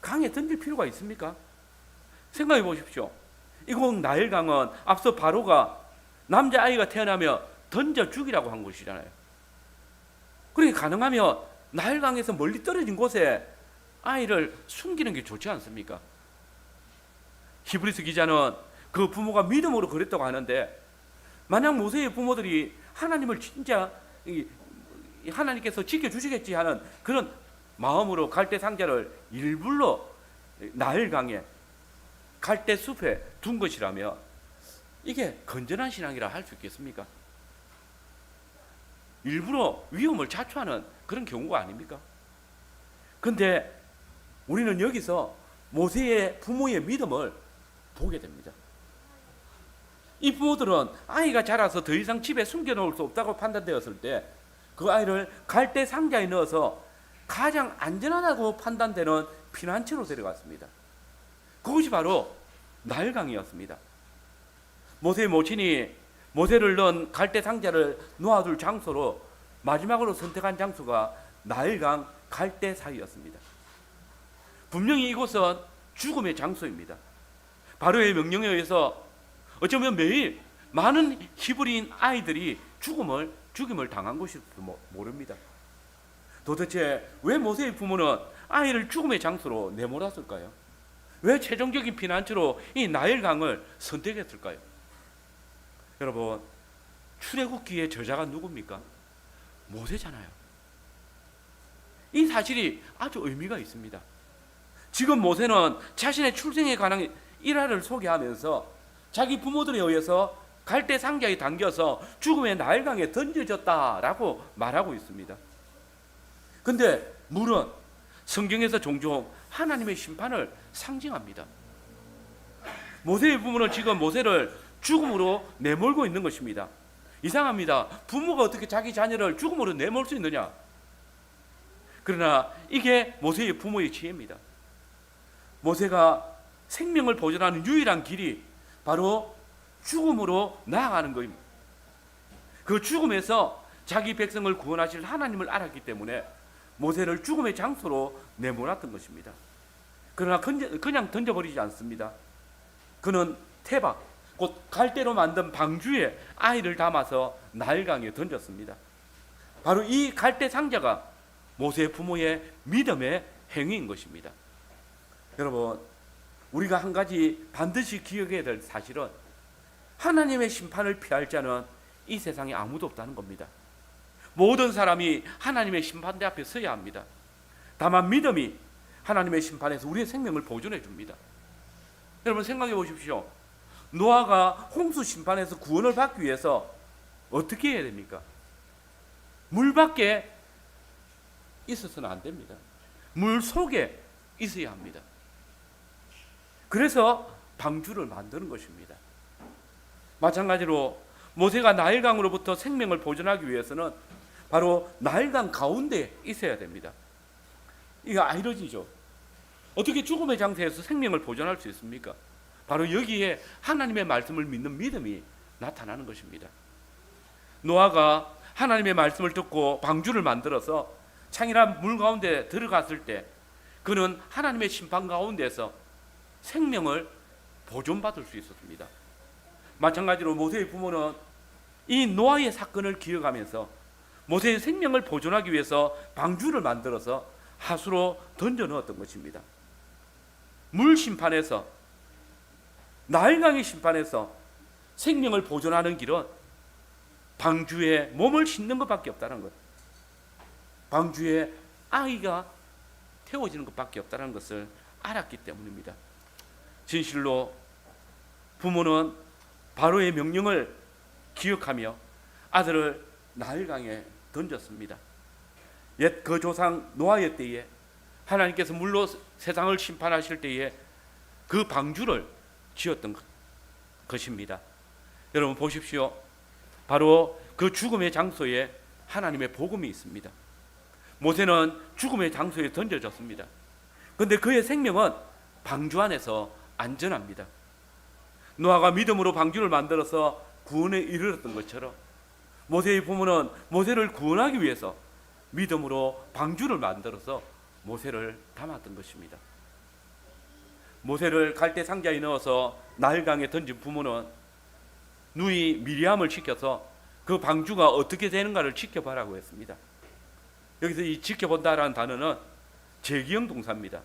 강에 던질 필요가 있습니까? 생각해 보십시오. 이곳 나일강은 앞서 바로가 남자아이가 태어나면 던져 죽이라고 한 곳이잖아요. 그러니까 가능하면 나일강에서 멀리 떨어진 곳에 아이를 숨기는 게 좋지 않습니까? 히브리서 기자는 그 부모가 믿음으로 그랬다고 하는데, 만약 모세의 부모들이 하나님을 진짜 하나님께서 지켜주시겠지 하는 그런 마음으로 갈대 상자를 일부러 나일강에 갈대 숲에 둔 것이라면 이게 건전한 신앙이라 할 수 있겠습니까? 일부러 위험을 자초하는 그런 경우가 아닙니까? 그런데 우리는 여기서 모세의 부모의 믿음을 보게 됩니다. 이 부모들은 아이가 자라서 더 이상 집에 숨겨놓을 수 없다고 판단되었을 때 그 아이를 갈대 상자에 넣어서 가장 안전하다고 판단되는 피난처로 데려갔습니다. 그것이 바로 나일강이었습니다. 모세의 모친이 모세를 넣은 갈대 상자를 놓아둘 장소로 마지막으로 선택한 장소가 나일강 갈대 사이였습니다. 분명히 이곳은 죽음의 장소입니다. 바로의 명령에 의해서 어쩌면 매일 많은 히브리인 아이들이 죽임을 당한 것일지도 모릅니다. 도대체 왜 모세의 부모는 아이를 죽음의 장소로 내몰았을까요? 왜 최종적인 피난처로 이 나일강을 선택했을까요? 여러분, 출애굽기의 저자가 누굽니까? 모세잖아요. 이 사실이 아주 의미가 있습니다. 지금 모세는 자신의 출생에 관한 일화를 소개하면서 자기 부모들에 의해서 갈대 상자에 담겨서 죽음의 나일강에 던져졌다라고 말하고 있습니다. 그런데 물은 성경에서 종종 하나님의 심판을 상징합니다. 모세의 부모는 지금 모세를 죽음으로 내몰고 있는 것입니다. 이상합니다. 부모가 어떻게 자기 자녀를 죽음으로 내몰 수 있느냐? 그러나 이게 모세의 부모의 지혜입니다. 모세가 생명을 보존하는 유일한 길이 바로 죽음으로 나아가는 것입니다. 그 죽음에서 자기 백성을 구원하실 하나님을 알았기 때문에 모세를 죽음의 장소로 내몰았던 것입니다. 그러나 그냥 던져버리지 않습니다. 그는 태박, 곧 갈대로 만든 방주에 아이를 담아서 나일강에 던졌습니다. 바로 이 갈대 상자가 모세의 부모의 믿음의 행위인 것입니다. 여러분, 우리가 한 가지 반드시 기억해야 될 사실은 하나님의 심판을 피할 자는 이 세상에 아무도 없다는 겁니다. 모든 사람이 하나님의 심판대 앞에 서야 합니다. 다만 믿음이 하나님의 심판에서 우리의 생명을 보존해 줍니다. 여러분 생각해 보십시오. 노아가 홍수 심판에서 구원을 받기 위해서 어떻게 해야 됩니까? 물 밖에 있어서는 안 됩니다. 물 속에 있어야 합니다. 그래서 방주를 만드는 것입니다. 마찬가지로 모세가 나일강으로부터 생명을 보존하기 위해서는 바로 나일강 가운데 있어야 됩니다. 이거 아이러지죠. 어떻게 죽음의 장소에서 생명을 보존할 수 있습니까? 바로 여기에 하나님의 말씀을 믿는 믿음이 나타나는 것입니다. 노아가 하나님의 말씀을 듣고 방주를 만들어서 창이란 물 가운데 들어갔을 때 그는 하나님의 심판 가운데서 생명을 보존받을 수 있었습니다. 마찬가지로 모세의 부모는 이 노아의 사건을 기억하면서 모세의 생명을 보존하기 위해서 방주를 만들어서 하수로 던져 넣었던 것입니다. 물 심판에서, 나일강의 심판에서 생명을 보존하는 길은 방주에 몸을 싣는 것밖에 없다는 것, 방주에 아이가 태워지는 것밖에 없다는 것을 알았기 때문입니다. 진실로 부모는 바로의 명령을 기억하며 아들을 나일강에 던졌습니다. 옛 그 조상 노아의 때에 하나님께서 물로 세상을 심판하실 때에 그 방주를 지었던 것입니다. 여러분 보십시오. 바로 그 죽음의 장소에 하나님의 복음이 있습니다. 모세는 죽음의 장소에 던져졌습니다. 그런데 그의 생명은 방주 안에서 안전합니다. 노아가 믿음으로 방주를 만들어서 구원에 이르렀던 것처럼 모세의 부모는 모세를 구원하기 위해서 믿음으로 방주를 만들어서 모세를 담았던 것입니다. 모세를 갈대 상자에 넣어서 나일강에 던진 부모는 누이 미리암을 시켜서 그 방주가 어떻게 되는가를 지켜보라고 했습니다. 여기서 이 지켜본다라는 단어는 재기형 동사입니다.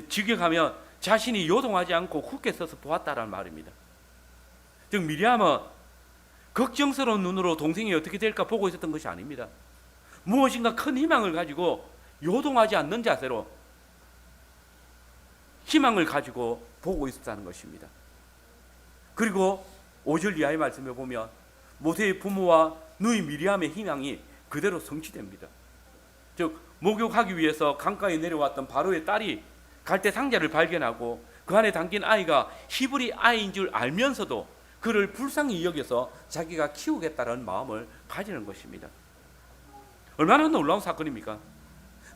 직역하면 자신이 요동하지 않고 굳게 서서 보았다라는 말입니다. 즉 미리암은 걱정스러운 눈으로 동생이 어떻게 될까 보고 있었던 것이 아닙니다. 무엇인가 큰 희망을 가지고 요동하지 않는 자세로 희망을 가지고 보고 있었다는 것입니다. 그리고 5절 이하의 말씀에 보면 모세의 부모와 누이 미리암의 희망이 그대로 성취됩니다. 즉 목욕하기 위해서 강가에 내려왔던 바로의 딸이 갈대 상자를 발견하고 그 안에 담긴 아이가 히브리 아이인 줄 알면서도 그를 불쌍히 여겨서 자기가 키우겠다는 마음을 가지는 것입니다. 얼마나 놀라운 사건입니까?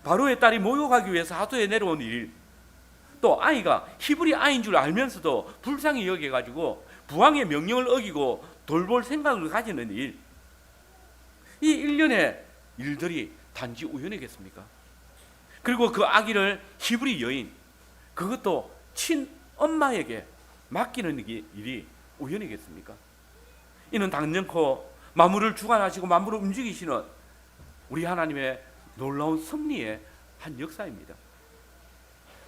바로의 딸이 목욕하기 위해서 하수에 내려온 일, 또 아이가 히브리 아이인 줄 알면서도 불쌍히 여겨가지고 부왕의 명령을 어기고 돌볼 생각을 가지는 일, 이 일련의 일들이 단지 우연이겠습니까? 그리고 그 아기를 히브리 여인, 그것도 친엄마에게 맡기는 일이 우연이겠습니까? 이는 당연코 만물을 주관하시고 만물을 움직이시는 우리 하나님의 놀라운 섭리의 한 역사입니다.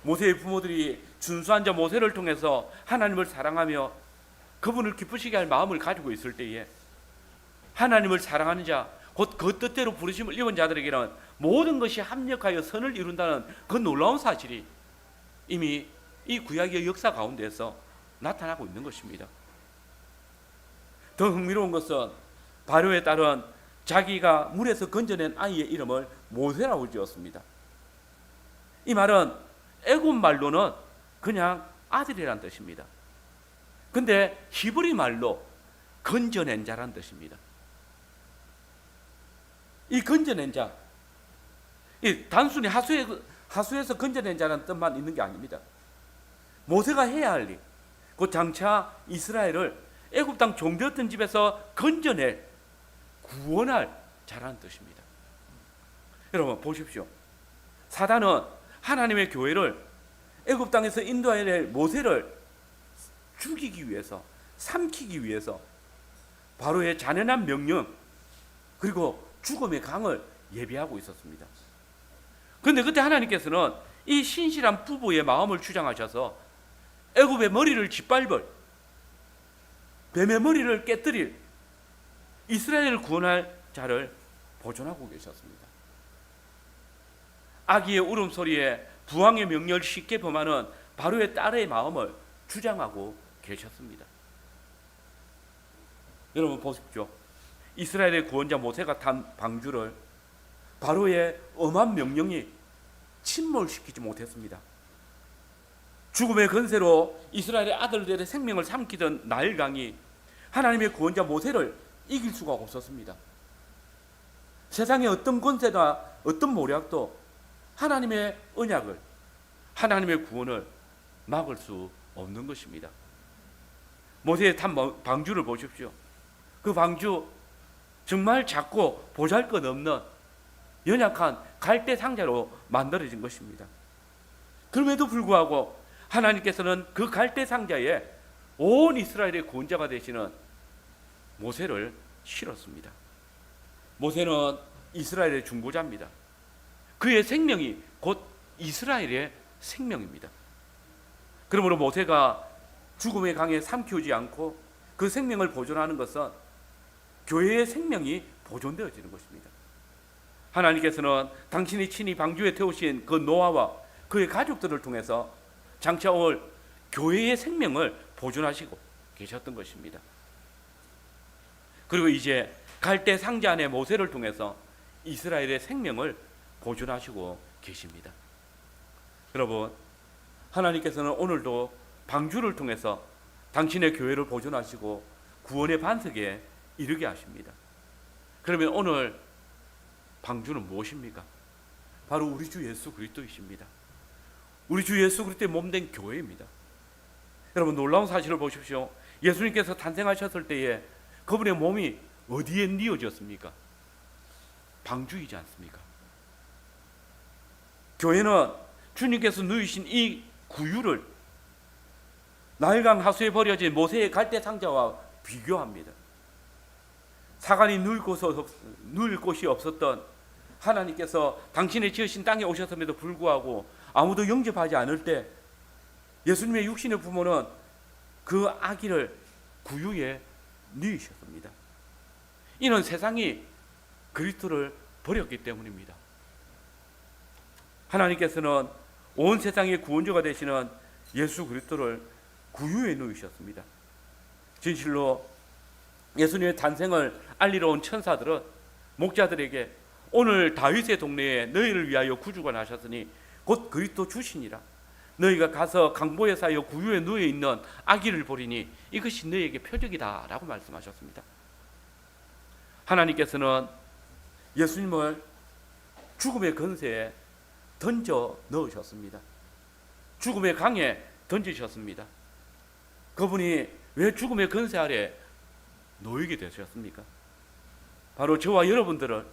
모세의 부모들이 준수한 자 모세를 통해서 하나님을 사랑하며 그분을 기쁘시게 할 마음을 가지고 있을 때에 하나님을 사랑하는 자, 곧 그 뜻대로 부르심을 입은 자들에게는 모든 것이 합력하여 선을 이룬다는 그 놀라운 사실이 이미 이 구약의 역사 가운데서 나타나고 있는 것입니다. 더 흥미로운 것은 바로의 딸은 자기가 물에서 건져낸 아이의 이름을 모세라고 지었습니다. 이 말은 애굽 말로는 그냥 아들이란 뜻입니다. 근데 히브리 말로 건져낸 자란 뜻입니다. 이 건져낸 자, 이 단순히 하수에서 건져낸 자라는 뜻만 있는 게 아닙니다. 모세가 해야 할 일, 그 장차 이스라엘을 애굽 땅 종되었던 집에서 건져낼, 구원할 자라는 뜻입니다. 여러분 보십시오. 사단은 하나님의 교회를 애굽 땅에서 인도해야 할 모세를 죽이기 위해서, 삼키기 위해서 바로의 잔인한 명령 그리고 죽음의 강을 예비하고 있었습니다. 그런데 그때 하나님께서는 이 신실한 부부의 마음을 주장하셔서 애굽의 머리를 짓밟을, 뱀의 머리를 깨뜨릴 이스라엘을 구원할 자를 보존하고 계셨습니다. 아기의 울음소리에 부왕의 명령을 쉽게 범하는 바로의 딸의 마음을 주장하고 계셨습니다. 여러분 보십시오. 이스라엘의 구원자 모세가 탄 방주를 바로의 엄한 명령이 침몰시키지 못했습니다. 죽음의 건세로 이스라엘의 아들들의 생명을 삼키던 나일강이 하나님의 구원자 모세를 이길 수가 없었습니다. 세상의 어떤 권세나 어떤 모략도 하나님의 언약을, 하나님의 구원을 막을 수 없는 것입니다. 모세의 탄 방주를 보십시오. 그 방주 정말 작고 보잘것없는 연약한 갈대 상자로 만들어진 것입니다. 그럼에도 불구하고 하나님께서는 그 갈대 상자에 온 이스라엘의 구원자가 되시는 모세를 실었습니다. 모세는 이스라엘의 중보자입니다. 그의 생명이 곧 이스라엘의 생명입니다. 그러므로 모세가 죽음의 강에 삼키우지 않고 그 생명을 보존하는 것은 교회의 생명이 보존되어지는 것입니다. 하나님께서는 당신이 친히 방주에 태우신 그 노아와 그의 가족들을 통해서 장차 올 교회의 생명을 보존하시고 계셨던 것입니다. 그리고 이제 갈대 상자 안에 모세를 통해서 이스라엘의 생명을 보존하시고 계십니다. 여러분, 하나님께서는 오늘도 방주를 통해서 당신의 교회를 보존하시고 구원의 반석에 이르게 하십니다. 그러면 오늘 방주는 무엇입니까? 바로 우리 주 예수 그리스도이십니다. 우리 주 예수 그리스도의 몸된 교회입니다. 여러분, 놀라운 사실을 보십시오. 예수님께서 탄생하셨을 때에 그분의 몸이 어디에 뉘어졌습니까? 방주이지 않습니까? 교회는 주님께서 누이신 이 구유를 나일강 하수에 버려진 모세의 갈대 상자와 비교합니다. 사관이 누울 곳이 없었던 하나님께서 당신의 지으신 땅에 오셨음에도 불구하고 아무도 영접하지 않을 때 예수님의 육신의 부모는 그 아기를 구유에 누이셨습니다. 이는 세상이 그리스도를 버렸기 때문입니다. 하나님께서는 온 세상의 구원주가 되시는 예수 그리스도를 구유에 누이셨습니다. 진실로 예수님의 탄생을 알리러 온 천사들은 목자들에게 오늘 다윗의 동네에 너희를 위하여 구주가 나셨으니 곧 그리스도 주시니라. 너희가 가서 강보에 쌓여 구유에 누워 있는 아기를 보리니 이것이 너희에게 표적이다 라고 말씀하셨습니다. 하나님께서는 예수님을 죽음의 권세에 던져 넣으셨습니다. 죽음의 강에 던지셨습니다. 그분이 왜 죽음의 권세 아래 놓이게 되셨습니까? 바로 저와 여러분들을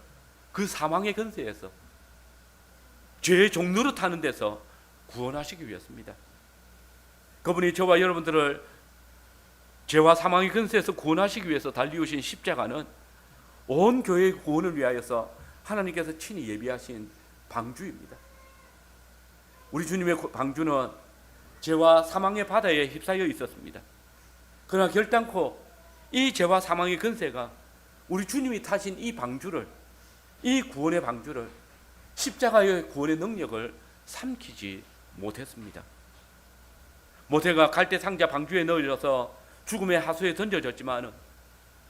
그 사망의 권세에서 죄의 종로로 타는 데서 구원하시기 위해서입니다. 그분이 저와 여러분들을 죄와 사망의 권세에서 구원하시기 위해서 달리오신 십자가는 온 교회의 구원을 위하여서 하나님께서 친히 예비하신 방주입니다. 우리 주님의 방주는 죄와 사망의 바다에 휩싸여 있었습니다. 그러나 결단코 이 죄와 사망의 권세가 우리 주님이 타신 이 방주를, 이 구원의 방주를, 십자가의 구원의 능력을 삼키지 못했습니다. 모세가 갈대 상자 방주에 넣어져서 죽음의 하수에 던져졌지만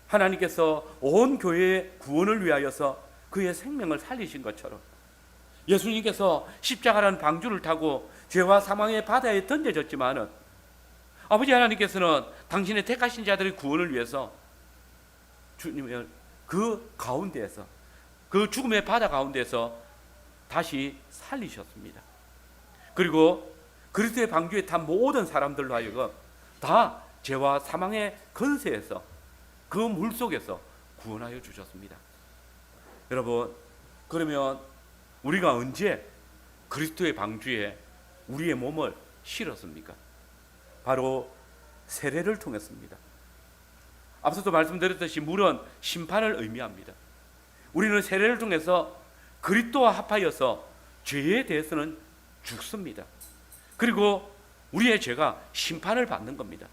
하나님께서 온 교회의 구원을 위하여서 그의 생명을 살리신 것처럼 예수님께서 십자가라는 방주를 타고 죄와 사망의 바다에 던져졌지만 아버지 하나님께서는 당신의 택하신 자들의 구원을 위해서 주님을 그 가운데에서, 그 죽음의 바다 가운데에서 다시 살리셨습니다. 그리고 그리스도의 방주에 탄 모든 사람들로 하여금 다 죄와 사망의 권세에서, 그 물속에서 구원하여 주셨습니다. 여러분, 그러면 우리가 언제 그리스도의 방주에 우리의 몸을 실었습니까? 바로 세례를 통했습니다. 앞서도 말씀드렸듯이 물은 심판을 의미합니다. 우리는 세례를 통해서 그리스도와 합하여서 죄에 대해서는 죽습니다. 그리고 우리의 죄가 심판을 받는 겁니다.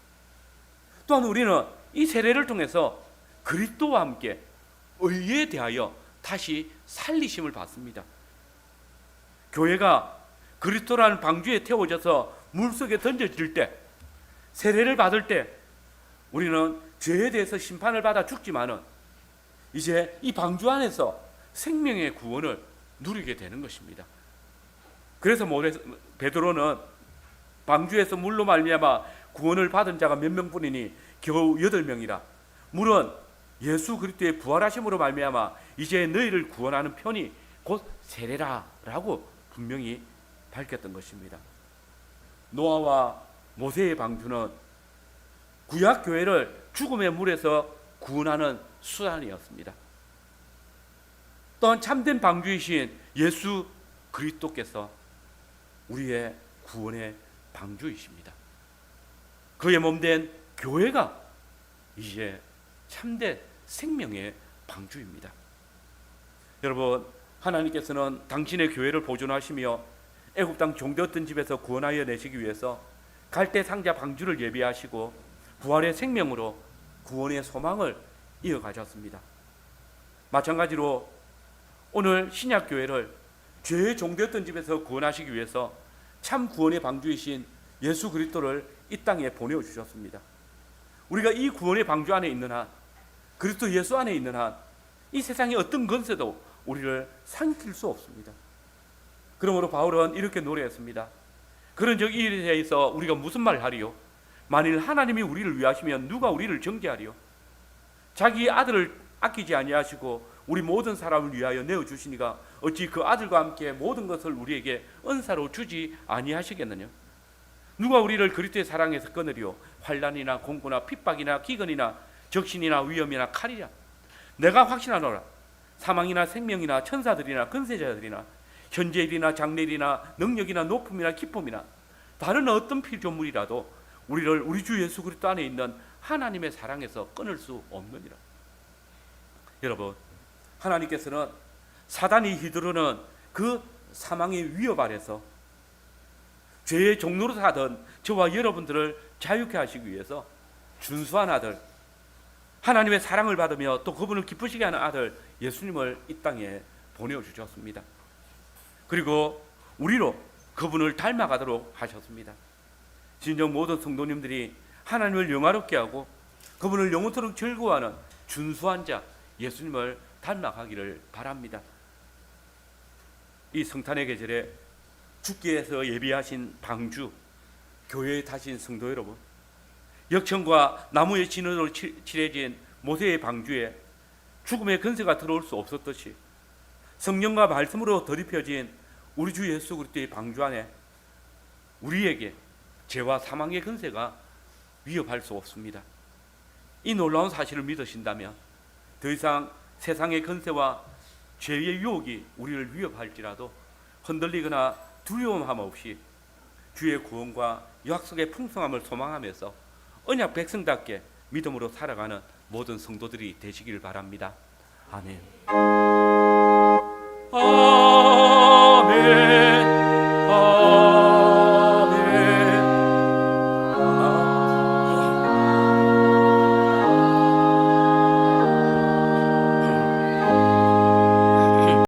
또한 우리는 이 세례를 통해서 그리스도와 함께 의에 대하여 다시 살리심을 받습니다. 교회가 그리스도라는 방주에 태워져서 물속에 던져질 때, 세례를 받을 때 우리는 죄에 대해서 심판을 받아 죽지만은 이제 이 방주 안에서 생명의 구원을 누리게 되는 것입니다. 그래서 베드로는 방주에서 물로 말미암아 구원을 받은 자가 몇 명뿐이니 겨우 8명이라. 물은 예수 그리스도의 부활하심으로 말미암아 이제 너희를 구원하는 편이 곧 세례라라고 분명히 밝혔던 것입니다. 노아와 모세의 방주는 구약 교회를 죽음의 물에서 구원하는 수단이었습니다. 또한 참된 방주이신 예수 그리스도께서 우리의 구원의 방주이십니다. 그의 몸된 교회가 이제 참된 생명의 방주입니다. 여러분, 하나님께서는 당신의 교회를 보존하시며 애굽 땅 종되었던 집에서 구원하여 내시기 위해서 갈대 상자 방주를 예비하시고 부활의 생명으로 구원의 소망을 이어가셨습니다. 마찬가지로 오늘 신약 교회를 죄의 종되었던 집에서 구원하시기 위해서 참 구원의 방주이신 예수 그리스도를 이 땅에 보내주셨습니다. 우리가 이 구원의 방주 안에 있는 한, 그리스도 예수 안에 있는 한, 이 세상의 어떤 권세도 우리를 삼킬 수 없습니다. 그러므로 바울은 이렇게 노래했습니다. 그런즉 이 일에 대해서 우리가 무슨 말을 하리요? 만일 하나님이 우리를 위하시면 누가 우리를 정죄하리요? 자기 아들을 아끼지 아니하시고 우리 모든 사람을 위하여 내어주시니가 어찌 그 아들과 함께 모든 것을 우리에게 은사로 주지 아니하시겠느냐? 누가 우리를 그리스도의 사랑에서 끊으리요? 환난이나 공고나 핍박이나 기근이나 적신이나 위험이나 칼이라. 내가 확신하노라. 사망이나 생명이나 천사들이나 근세자들이나 현재일이나 장래일이나 능력이나 높음이나 기쁨이나 다른 어떤 피조물이라도 우리를 우리 주 예수 그리스도 안에 있는 하나님의 사랑에서 끊을 수 없느니라. 여러분, 하나님께서는 사단이 휘두르는 그 사망의 위협 아래서 죄의 종로로 사던 저와 여러분들을 자유케 하시기 위해서 준수한 아들, 하나님의 사랑을 받으며 또 그분을 기쁘시게 하는 아들 예수님을 이 땅에 보내주셨습니다. 그리고 우리로 그분을 닮아가도록 하셨습니다. 진정 모든 성도님들이 하나님을 영화롭게 하고 그분을 영원토록 즐거워하는 준수한 자 예수님을 닮아가기를 바랍니다. 이 성탄의 계절에 주께서 예비하신 방주, 교회에 타신 성도 여러분, 역청과 나무의 진으로 칠해진 모세의 방주에 죽음의 근세가 들어올 수 없었듯이 성령과 말씀으로 더입혀진 우리 주 예수 그리스도의 방주 안에 우리에게 죄와 사망의 근세가 위협할 수 없습니다. 이 놀라운 사실을 믿으신다면 더 이상 세상의 근세와 죄의 유혹이 우리를 위협할지라도 흔들리거나 두려움함 없이 주의 구원과 약속의 풍성함을 소망하면서 언약 백성답게 믿음으로 살아가는 모든 성도들이 되시길 바랍니다. 아멘.